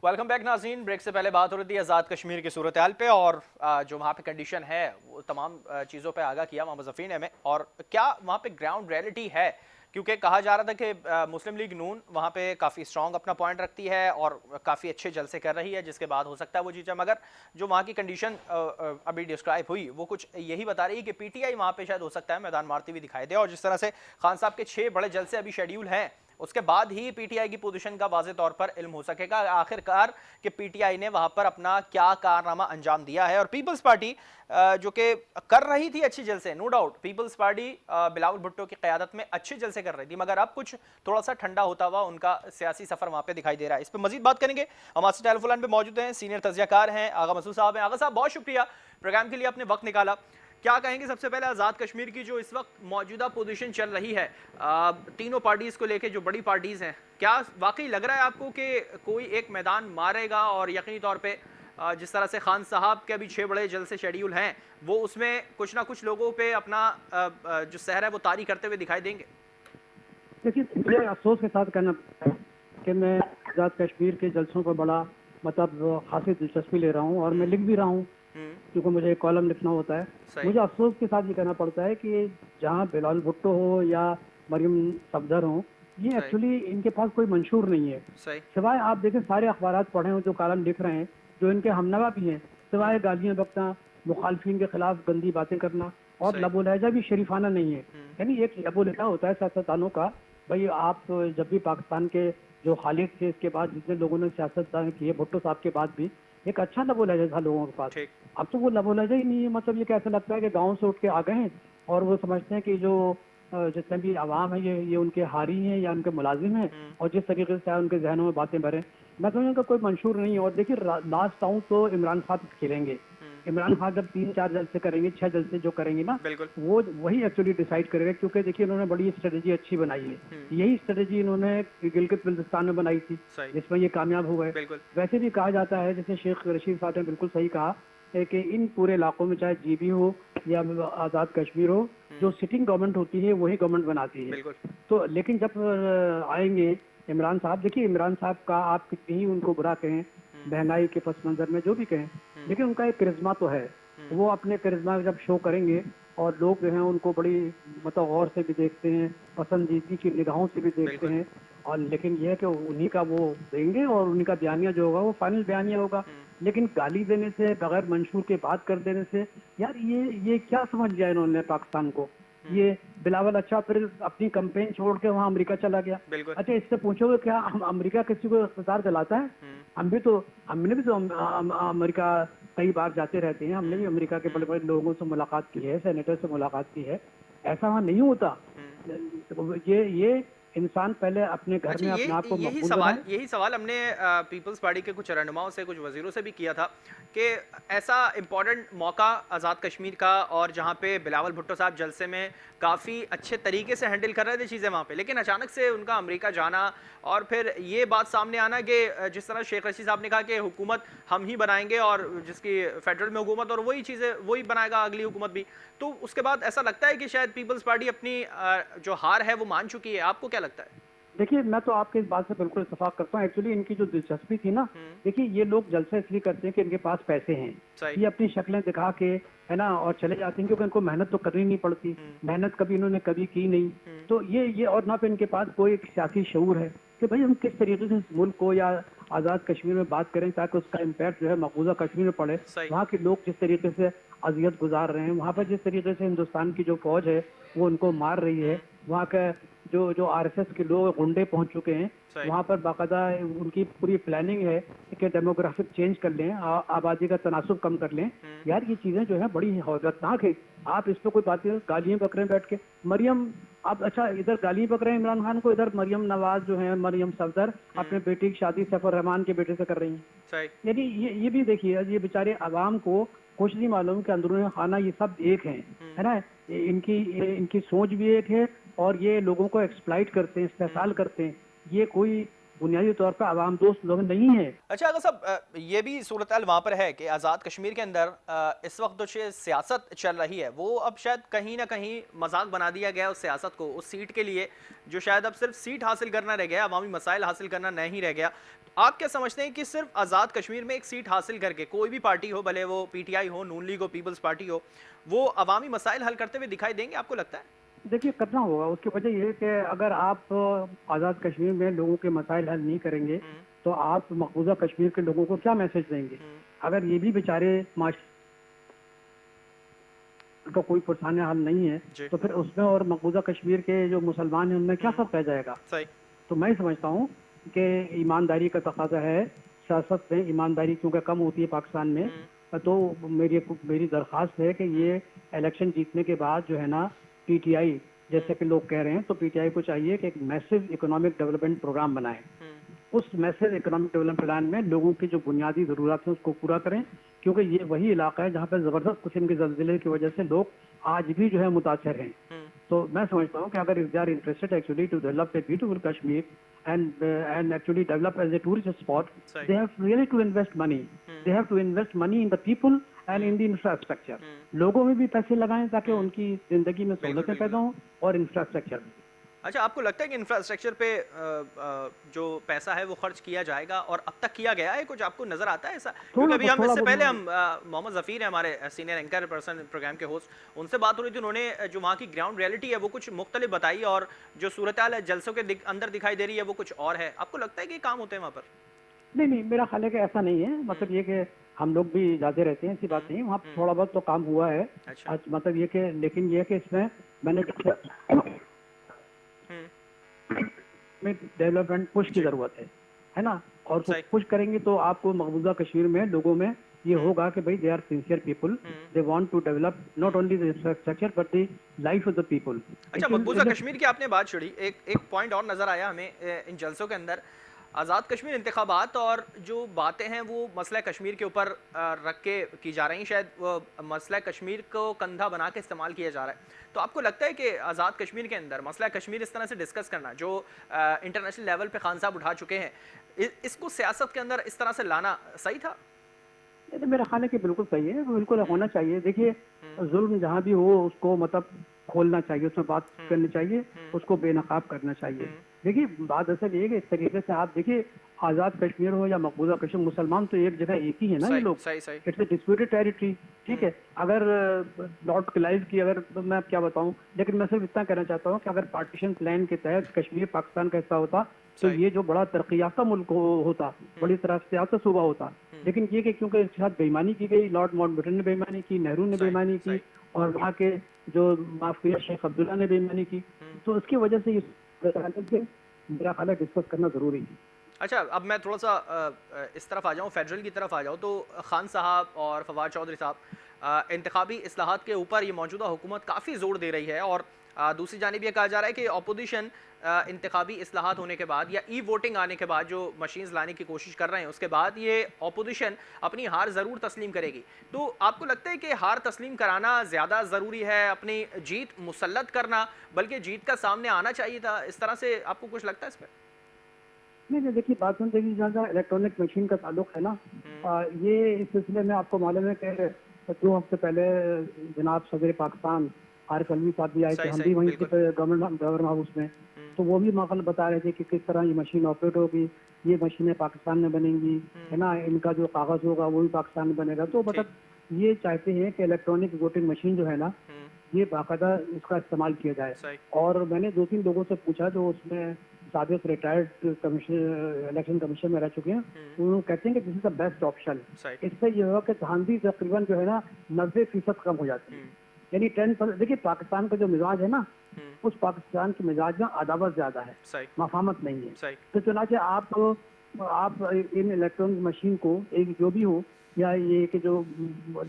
Welcome back नाज़रीन। Break से पहले बात हो रही थी आज़ाद कश्मीर की सूरत हाल पे और जो वहाँ पे कंडीशन है वो तमाम चीज़ों पे आगाह किया मोहम्मद ज़फ़ीर ने हमें, और क्या वहाँ पे ग्राउंड रियलिटी है। क्योंकि कहा जा रहा था कि मुस्लिम लीग नून वहाँ पे काफ़ी स्ट्रॉन्ग अपना पॉइंट रखती है और काफ़ी अच्छे जलसे कर रही है, जिसके बाद हो सकता है वो जीते, मगर जो वहाँ की कंडीशन अभी डिस्क्राइब हुई वो कुछ यही बता रही है कि पीटीआई वहाँ पे शायद हो सकता है मैदान मारती हुई दिखाई दे। और जिस तरह से खान साहब के 6 बड़े जलसे अभी शेड्यूल हैं, उसके बाद ही पीटीआई की पोजीशन का वाज़े तौर पर इल्म हो सकेगा आखिरकार कि पीटीआई ने वहां पर अपना क्या कारनामा अंजाम दिया है। और पीपल्स पार्टी जो कि कर रही थी अच्छे जलसे, no doubt Peoples Party Bilawal Bhutto की क़यादत में अच्छे जलसे कर रही थी, मगर अब कुछ थोड़ा सा ठंडा होता हुआ उनका सियासी सफर वहां पे दिखाई दे रहा है। इस पर मजीद बात करेंगे। हमारे साथ टेलीफोन पे मौजूद हैं सीनियर तज्जियाकार हैं आगा मसूद साहब हैं। आगा साहब, बहुत शुक्रिया प्रोग्राम के लिए आपने वक्त निकाला। क्या कहेंगे सबसे पहले आज़ाद कश्मीर की जो इस वक्त मौजूदा पोजीशन चल रही है तीनों पार्टीज़ को लेके, जो बड़ी पार्टीज़ हैं, क्या वाकई लग रहा है आपको कि कोई एक मैदान मारेगा और यकीनी तौर पे जिस तरह से खान साहब के अभी 6 बड़े जलसे शेड्यूल हैं वो उसमें कुछ ना कुछ लोगों पे अपना जो सहर है वो तारी करते हुए दिखाई देंगे? देखिए, मुझे अफसोस के साथ कहना पड़ता है कि मैं आज़ाद कश्मीर के जलसों पर बड़ा मतलब खासी दिलचस्पी ले रहा हूँ और मैं लिख भी रहा हूँ, क्योंकि मुझे एक कॉलम लिखना होता है। सही। मुझे अफसोस के साथ ये कहना पड़ता है कि जहाँ बिलावल भुट्टो हो या मरियम सफदर हो, ये सही। एक्चुअली इनके पास कोई मंशूर नहीं है। सही। सिवाय आप देखें सारे अखबारात पढ़ें और जो कॉलम लिख रहे हैं, जो इनके हमनवा भी हैं, सिवाय गालियाँ बकना, मुखालफिन के खिलाफ गंदी बातें करना और सही। लबो लहजा भी शरीफाना नहीं है। हम्म। यानी एक लबो लहजा होता है सियासतदानों का, भाई आप जब भी पाकिस्तान के जो खालिद थे, इसके बाद जितने लोगों ने सियासतदान किए भुट्टो साहब के बाद भी, एक अच्छा लबो लहजा था लोगों के पास। ठीक। अब तो वो लबो लहजा ही नहीं है। मतलब ये कैसा लगता है कि गांव से उठ के आ गए हैं और वो समझते हैं कि जो जितने भी आवाम है ये उनके हारी हैं या उनके मुलाजिम हैं, और जिस तरीके से उनके जहनों में बातें भरें, मैं समझूँ का कोई मंशूर नहीं है। और देखिए, लास्ट आउट तो इमरान खान खेलेंगे। इमरान खान जब 3-4 जलसे करेंगे, 6 जलसे जो करेंगे ना, बिल्कुल। वो वही एक्चुअली डिसाइड करेगा। क्योंकि देखिए, इन्होंने बड़ी स्ट्रेटेजी अच्छी बनाई है। यही स्ट्रेटेजी इन्होंने गिलगित बिल्तिस्तान में बनाई थी, सही। जिसमें ये कामयाब हो गए। बिल्कुल। वैसे भी कहा जाता है, जैसे शेख रशीद साहब ने बिल्कुल सही कहा है कि इन पूरे इलाकों में चाहे जीबी हो या आज़ाद कश्मीर हो, जो सिटिंग गवर्नमेंट होती है वही गवर्नमेंट बनाती है। बिल्कुल। तो लेकिन जब आएंगे इमरान साहब, देखिए इमरान साहब का आप कितनी ही उनको बुरा कहें, महंगाई के पस मंजर में जो भी कहें, लेकिन उनका एक करिश्मा तो है। वो अपने करिश्मा जब शो करेंगे और लोग जो हैं उनको बड़ी मतलब गौर से भी देखते हैं, पसंदीदगी की निगाहों से भी देखते बिल्कुल। हैं। और लेकिन यह है कि उन्हीं का वो देंगे और उन्हीं का बयानिया जो होगा वो फाइनल बयानिया होगा। लेकिन गाली देने से, बगैर मंशूर के बात कर देने से, यार ये क्या समझ लिया इन्होंने पाकिस्तान को। ये बिलावल अच्छा फिर अपनी कंपेन छोड़ के वहाँ अमेरिका चला गया। बिल्कुल। अच्छा, इससे पूछोगे क्या हम अमेरिका किसी को इख्तियार दिलाता है? हमने भी तो अमेरिका कई बार जाते रहते हैं। हमने भी अमेरिका के बड़े बड़े लोगों से मुलाकात की है, सेनेटर से मुलाकात की है। ऐसा वहाँ नहीं होता। ये इंसान पहले अपने घर अच्छा, में ये अपने आप को यही मकबूल सवाल बनाए। यही सवाल हमने पीपल्स पार्टी के कुछ रहनुमाओं से, कुछ वजीरों से भी किया था कि ऐसा इम्पोर्टेंट मौका आज़ाद कश्मीर का, और जहाँ पे बिलावल भुट्टो साहब जलसे में काफ़ी अच्छे तरीके से हैंडल कर रहे थे चीज़ें वहाँ पे, लेकिन अचानक से उनका अमेरिका जाना और फिर ये बात सामने आना कि जिस तरह शेख रशीद साहब ने कहा कि हुकूमत हम ही बनाएंगे और जिसकी फेडरल में हुकूमत और वही चीज़ें वही बनाएगा अगली हुकूमत भी, तो उसके बाद ऐसा लगता है कि शायद पीपल्स पार्टी अपनी जो हार है वो मान चुकी है। आपको क्या लगता है? देखिए, मैं तो आपके इस बात से बिल्कुल इत्तेफाक करता हूँ। एक्चुअली इनकी जो दिलचस्पी थी ना, देखिए ये लोग जलसा इसलिए करते हैं कि इनके पास पैसे हैं। सही। ये अपनी शक्लें दिखा के, है ना, और चले जाते हैं, क्योंकि इनको मेहनत तो करनी नहीं पड़ती। मेहनत कभी इन्होंने कभी की नहीं। तो ये और ना पे इनके पास कोई एक सियासी शऊर है कि भाई हम किस तरीके से इस मुल्क को या आज़ाद कश्मीर में बात करें ताकि उसका इम्पैक्ट जो है मकबूजा कश्मीर में पड़े। सही। वहाँ के लोग जिस तरीके से अजियत गुजार रहे हैं, वहाँ पर जिस तरीके से हिंदुस्तान की जो फौज है वो उनको मार रही है, वहाँ का जो जो आरएसएस के लोग गुंडे पहुंच चुके हैं, सही। वहाँ पर बाकायदा उनकी पूरी प्लानिंग है कि डेमोग्राफिक चेंज कर लें, आबादी का तनासुब कम कर लें। यार ये चीज़ें जो है बड़ी हौलतनाक है। आप इस पर कोई बात नहीं, गालियाँ बक रहे हैं बैठ के। मरियम, आप अच्छा इधर गालियाँ बक रहे हैं इमरान खान को, इधर मरियम नवाज जो है, मरियम सफदर अपने बेटी की शादी सफर रहमान के बेटे से कर रही हैं। सही। यानी ये भी देखिए, ये बेचारे आवाम को कुछ नहीं मालूम कि अंदरूनी खाना ये सब एक है ना। इनकी सोच भी एक है और ये लोगों को एक्सप्लॉइट करते हैं, इस्तेहसाल करते हैं। ये कोई बुनियादी तौर पर आवाम दोस्त लोग नहीं है। अच्छा आगा साहब, ये भी सूरत हाल वहाँ पर है कि आज़ाद कश्मीर के अंदर इस वक्त जो सियासत चल रही है वो अब शायद कहीं ना कहीं मजाक बना दिया गया है उस सियासत को, उस सीट के लिए जो शायद अब सिर्फ सीट हासिल करना रह गया, अवामी मसाइल हासिल करना नहीं रह गया। तो आप क्या समझते हैं कि सिर्फ आज़ाद कश्मीर में एक सीट हासिल करके कोई भी पार्टी हो, भले वो पीटीआई हो, नून लीग हो, पीपल्स पार्टी हो, वो अवामी मसाइल हल करते हुए दिखाई देंगे, आपको लगता है? देखिए, करना होगा। उसकी वजह ये है कि अगर आप आज़ाद कश्मीर में लोगों के मसाइल हल नहीं करेंगे, हम्म, तो आप मकबूजा कश्मीर के लोगों को क्या मैसेज देंगे? हम्म, अगर ये भी बेचारे का कोई पुरसाने हल नहीं है, जी तो फिर उसमें और मकबूजा कश्मीर के जो मुसलमान हैं उनमें क्या हम्म, फ़र्क रह जाएगा? सही। तो मैं समझता हूँ कि ईमानदारी का तकाजा है। सियासत में ईमानदारी क्योंकि कम होती है पाकिस्तान में, हम्म, तो मेरी दरख्वास्त है कि ये इलेक्शन जीतने के बाद जो है ना, पीटीआई हम्म, जैसे कि लोग कह रहे हैं, तो पीटीआई को चाहिए कि एक मैसिव इकोनॉमिक डेवलपमेंट प्रोग्राम बनाए। हम्म, उस मैसिव इकोनॉमिक डेवलपमेंट प्लान में लोगों की जो बुनियादी ज़रूरत है उसको पूरा करें, क्योंकि ये वही इलाका है जहाँ पर ज़बरदस्त किस्म के ज़लज़ले की वजह से लोग आज भी जो है मुतासर हैं। हम्म, तो मैं समझता हूँ कि अगर if they are interested actually to develop a beautiful Kashmir and actually develop as a tourist spot, सही। they have really to invest money. Hmm, They have to invest money in the people and in the infrastructure. लोगों में भी पैसे लगाएं ताकि हम्म, उनकी जिंदगी में बिल्कुल सहूलतें बिल्कुल। पैदा हों और इंफ्रास्ट्रक्चर भी। अच्छा, आपको लगता है कि इंफ्रास्ट्रक्चर पे जो पैसा है वो खर्च किया जाएगा और अब तक किया गया है? कुछ आपको नज़र आता है ऐसा? क्योंकि अभी हम थोड़ा इससे पहले बहुत। हम मोहम्मद ज़फ़ीर हैं हमारे सीनियर एंकर पर्सन प्रोग्राम के होस्ट, उनसे बात हो रही थी, उन्होंने जो वहाँ की ग्राउंड रियलिटी है वो कुछ मुख्तलिफ बताई और जो सूरत हाल है जलसों के अंदर दिखाई दे रही है वो कुछ और है। आपको लगता है कि ये काम होते हैं वहाँ पर? नहीं नहीं, मेरा ख्याल है कि ऐसा नहीं है। हुँ, मतलब ये कि हम लोग भी जाते रहते हैं, ऐसी हुँ, बात नहीं है। वहाँ हुँ, थोड़ा बहुत तो काम हुआ है। अच्छा। आज मतलब ये कि लेकिन ये है कि इसमें मैंने हुँ, में डेवलपमेंट पुश की जी, ज़रूरत है ना? और सही। पुश करेंगे तो आपको मकबूजा कश्मीर में लोगों में ये हुँ, होगा कि भाई they are sincere people, hmm, they want to develop not hmm. Only the infrastructure but the life of the people. अच्छा, इट मकबूज़ा विल कश्मीर की आपने बात छेड़ी, एक एक पॉइंट और नज़र आया हमें इन जलसों के अंदर। आज़ाद कश्मीर इंतखाबात और जो बातें हैं वो मसला कश्मीर के ऊपर रख के की जा रही हैं, शायद वो मसला कश्मीर को कंधा बना के इस्तेमाल किया जा रहा है। तो आपको लगता है कि आज़ाद कश्मीर के अंदर मसला कश्मीर इस तरह से डिस्कस करना, जो इंटरनेशनल लेवल पे खान साहब उठा चुके हैं, इसको सियासत के अंदर इस तरह से लाना सही था? ये तो मेरा ख्याल है कि बिल्कुल सही है, वो बिल्कुल हुँ, होना चाहिए। देखिए, हुँ, जुल्म जहाँ भी हो उसको मतलब खोलना चाहिए, उसमें बात हुँ, करनी चाहिए, हुँ, उसको बेनकाब करना चाहिए। हुँ, देखिए, बात असल ये है कि इस तरीके से आप देखिए, आज़ाद कश्मीर हो या मकबूजा कश्मीर, मुसलमान तो एक जगह एक ही है ना ये सही, लोग। सही, सही। इट्स ए डिस्प्यूटेड टेरिटरी, ठीक हुँ, है। अगर लॉर्ड क्लाइव की अगर तो मैं अब क्या बताऊँ, लेकिन मैं सिर्फ इतना कहना चाहता हूँ कि अगर पार्टीशन प्लान के तहत कश्मीर पाकिस्तान का हिस्सा होता, तो सही। ये जो बड़ा तरक्की याफ्ता मुल्क होता, हुँ, बड़ी तरह से याफ्ता सूबा होता। हुँ, लेकिन ये कि क्योंकि इसके साथ बेईमानी की गई, लॉर्ड माउंटबेटन ने बेईमानी की, नेहरू ने सही, बेईमानी की सही। और वहाँ के जो माफ कीजिए शेख अब्दुल्ला ने बेईमानी की, हुँ। तो उसकी वजह से ये मेरा ख्याल है डिस्कस करना जरूरी है। अच्छा, अब मैं थोड़ा-सा इस तरफ आ जाऊँ, फेडरल की तरफ आ जाऊँ, तो खान साहब और फवाद चौधरी साहब इंतखाबी इस्लाहात के ऊपर ये मौजूदा हुकूमत काफ़ी ज़ोर दे रही है और दूसरी जानिब ये कहा जा रहा है कि अपोजिशन इंतखाबी इस्लाहात होने के बाद या ई वोटिंग आने के बाद जो मशीन्स लाने की कोशिश कर रहे हैं, उसके बाद ये अपोजिशन अपनी हार ज़रूर तस्लीम करेगी। तो आपको लगता है कि हार तस्लीम कराना ज़्यादा ज़रूरी है, अपनी जीत मुसल्लत करना, बल्कि जीत का सामने आना चाहिए था? इस तरह से आपको कुछ लगता है इस पे? नहीं नहीं, देखिए, बात सुन, देखिए जहाँ जहाँ इलेक्ट्रॉनिक मशीन का ताल्लुक है ना, हुँ, ये इस सिलसिले में आपको मालूम है कि 2 हफ्ते पहले जनाब सदर पाकिस्तान आरिफ अलवी साहब भी आए थे, सही, हम सही, भी वहीं थे बिल्कुल। गवर्नर हाउस में। हुँ, तो वो भी मकल बता रहे थे कि किस तरह ये मशीन ऑपरेट होगी, ये मशीनें पाकिस्तान में बनेंगी, हुँ, है ना, इनका जो कागज़ होगा वो भी पाकिस्तान में बनेगा। तो ठीक। मतलब ये चाहते हैं कि इलेक्ट्रॉनिक वोटिंग मशीन जो है ना, हुँ, ये बाकायदा इसका इस्तेमाल किया जाए। सही। और मैंने 2-3 लोगों से पूछा जो उसमें साबिक रिटायर्ड कमिश्नर इलेक्शन कमीशन में रह चुके हैं, हुँ, वो कहते हैं कि this is the best option. सही। इससे ये होगा कि धांधली तकरीबन जो है ना 90% कम हो जाती है। हुँ, यानी 10%। देखिए, पाकिस्तान का जो मिजाज है ना, हुँ, उस पाकिस्तान के मिजाज में अदावत ज्यादा है, सही, मफामत नहीं है। सही। तो चुनाचे आप इन इलेक्ट्रॉनिक मशीन को एक जो भी हो या ये कि जो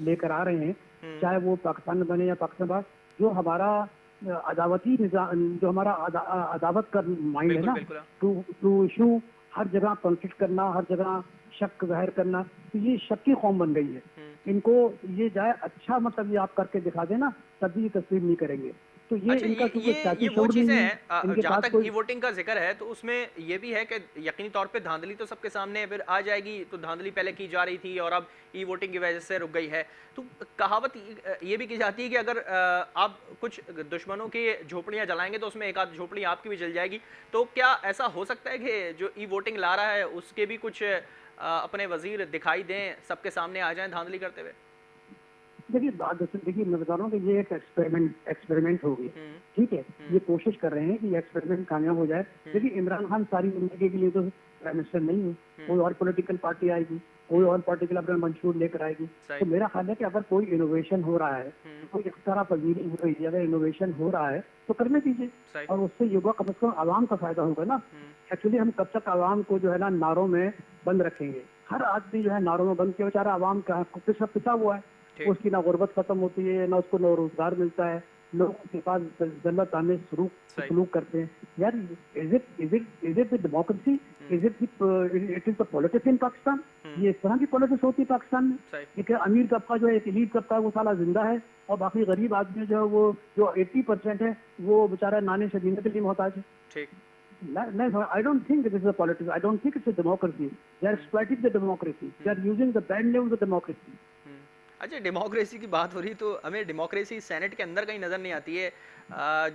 लेकर आ रहे हैं, हुँ, चाहे वो पाकिस्तान में बने या पाकिस्तान बाहर, जो हमारा अदावती जो हमारा अदावत का माइंड है बिल्कुल, ना, बिल्कुल। टू टू इशू हर जगह कॉन्फ्लिक्ट करना, हर जगह शक जाहिर करना, तो ये शक की कौम बन गई है। हुँ, इनको ये जाए अच्छा, मतलब ये आप करके दिखा देना, तभी ये तस्लीम नहीं करेंगे। तो ये अच्छा, इनका क्योंकि सियासी ये वो शऊर चीज़ें नहीं है, हैं इनके जहाँ पास तक कोई। ई वोटिंग का जिक्र है तो उसमें ये भी है कि यकीनी तौर पे धांधली तो सबके सामने फिर आ जाएगी, तो धांधली पहले की जा रही थी और अब ई वोटिंग की वजह से रुक गई है। तो कहावत ये भी की जाती है कि अगर आप कुछ दुश्मनों की झोपड़ियाँ जलाएंगे तो उसमें एक आध झोपड़ी आपकी भी जल जाएगी। तो क्या ऐसा हो सकता है कि जो ई वोटिंग ला रहा है उसके भी कुछ अपने वजीर दिखाई दें, सबके सामने आ जाएं धांधली करते हुए? देखिए बात दरअसल, देखिए मैं बता रहा हूँ कि ये एक एक्सपेरिमेंट होगी। हम्म। ठीक है, हम्म। ये कोशिश कर रहे हैं कि ये एक्सपेरिमेंट कामयाब हो जाए। देखिए इमरान खान सारी जिंदगी के लिए तो प्राइम मिनिस्टर नहीं है, कोई और पॉलिटिकल पार्टी आएगी, कोई और पॉलिटिकल अपना मंशूर लेकर आएगी। सही। तो मेरा ख्याल है कि अगर कोई इनोवेशन हो रहा है, कोई इख्तियार पजीरी हो रही है, अगर इनोवेशन हो रहा है तो करने दीजिए, सही। और उससे युवा कम से कम आवाम का फायदा होगा ना। एक्चुअली हम कब तक आवाम को जो है ना नारों में बंद रखेंगे? हर आदमी जो है नारों में बंद किया, बेचारा आवाम का पिसा पिसा हुआ है, ठीक। उसकी ना गुर्बत खत्म होती है, ना उसको ना रोजगार मिलता है, लोगों के पास जन्नत आने सही। सलूक करते हैं। यार is it the democracy, is it is the politics in Pakistan? ये इस तरह की पॉलिटिक्स होती है पाकिस्तान में? सही। एक अमीर तबका जो है, एक एलीट तबका है, वो साला जिंदा है, और बाकी गरीब आदमी जो है वो जो 80% है वो बेचारा नाने से जीने के लिए मोहताज है। ठीक। I don't think it is a politics. I don't think it's a democracy. They are exploiting the democracy. They are using the bad name of the democracy. अच्छा, डेमोक्रेसी की बात हो रही तो हमें डेमोक्रेसी सेनेट के अंदर कहीं नज़र नहीं आती है।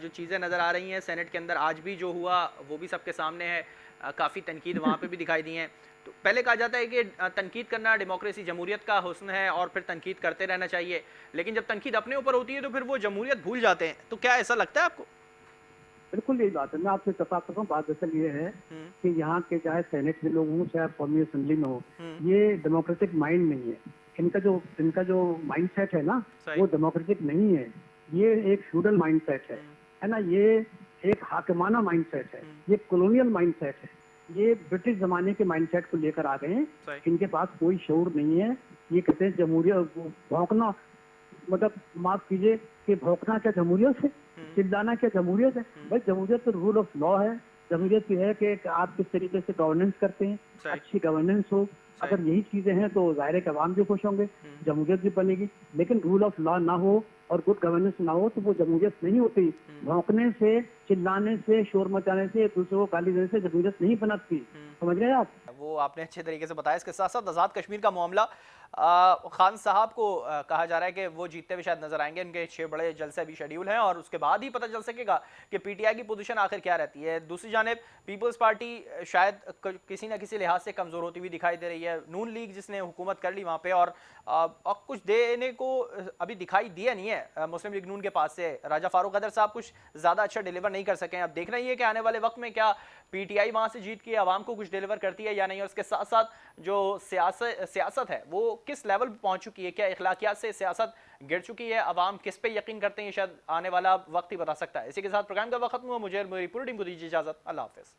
जो चीज़ें नज़र आ रही हैं सेनेट के अंदर आज भी जो हुआ वो भी सबके सामने है। काफ़ी तनकीद वहाँ पे भी दिखाई दी हैं। तो पहले कहा जाता है कि तनकीद करना डेमोक्रेसी जमहूरियत का हुस्न है और फिर तनकीद करते रहना चाहिए, लेकिन जब तनकीद अपने ऊपर होती है तो फिर वो जमहूरियत भूल जाते हैं। तो क्या ऐसा लगता है आपको? बिल्कुल यही बात है, मैं आपसे इत्तेफाक करता हूँ। बात दरअसल ये है कि यहाँ के चाहे सेनेट में लोग हों चाहे कौमी असेंबली में हो, ये डेमोक्रेटिक माइंड नहीं है। इनका जो माइंड सेट है ना, वो डेमोक्रेटिक नहीं है। ये एक फ्यूडल माइंड सेट है ना, ये एक हाकिमाना माइंड सेट है, ये कॉलोनियल माइंड सेट है, ये ब्रिटिश जमाने के माइंड सेट को लेकर आ गए हैं। इनके पास कोई शऊर नहीं है। ये कहते हैं जमहूरियत भौंकना, मतलब माफ कीजिए कि भौंकना क्या जमहूरियत है? चिल्लाना क्या जमहूरियत है? भाई जमहूरियत तो रूल ऑफ लॉ है। जमहूरियत की है कि आप किस तरीके से गवर्नेंस करते हैं, अच्छी गवर्नेंस हो। अगर यही चीजें हैं तो जाहिर है कि अवाम भी खुश होंगे, जमहूरियत भी बनेगी। लेकिन रूल ऑफ लॉ ना हो और गुड गवर्नेंस ना हो तो वो जमहूरियत नहीं होती। भौंकने से, चिल्लाने से, शोर मचाने से, एक दूसरे को गाली देने से जमहूरियत नहीं बनती। समझ गए आप? वो आपने अच्छे तरीके से बताया। इसके साथ साथ आज़ाद कश्मीर का मामला, खान साहब को कहा जा रहा है कि वो जीतते हुए शायद नजर आएंगे। इनके 6 बड़े जलसे अभी शेड्यूल हैं और उसके बाद ही पता चल सकेगा कि पीटीआई की पोजीशन आखिर क्या रहती है। दूसरी जानिब पीपल्स पार्टी शायद किसी न किसी लिहाज से कमजोर होती हुई दिखाई दे रही है। नून लीग जिसने हुकूमत कर ली वहाँ पे और कुछ देने को अभी दिखाई दिया नहीं है मुस्लिम लीग नून के पास से। राजा फारूक कदर साहब कुछ ज़्यादा अच्छा डिलीवर नहीं कर सके। अब देखना ही है कि आने वाले वक्त में क्या पीटीआई वहाँ से जीत के आवाम को कुछ डिलीवर करती है या नहीं। और उसके साथ साथ जो सियासत है वो किस लेवल पर पहुँच चुकी है, क्या इखलाकियात से सियासत गिर चुकी है, आवाम किस पे यकीन करते हैं, शायद आने वाला वक्त ही बता सकता है। इसी के साथ प्रोग्राम का वक्त खत्म हुआ। मुझे मेरी पूरी टीम को दीजिए इजाज़त। अल्लाह हाफिज़।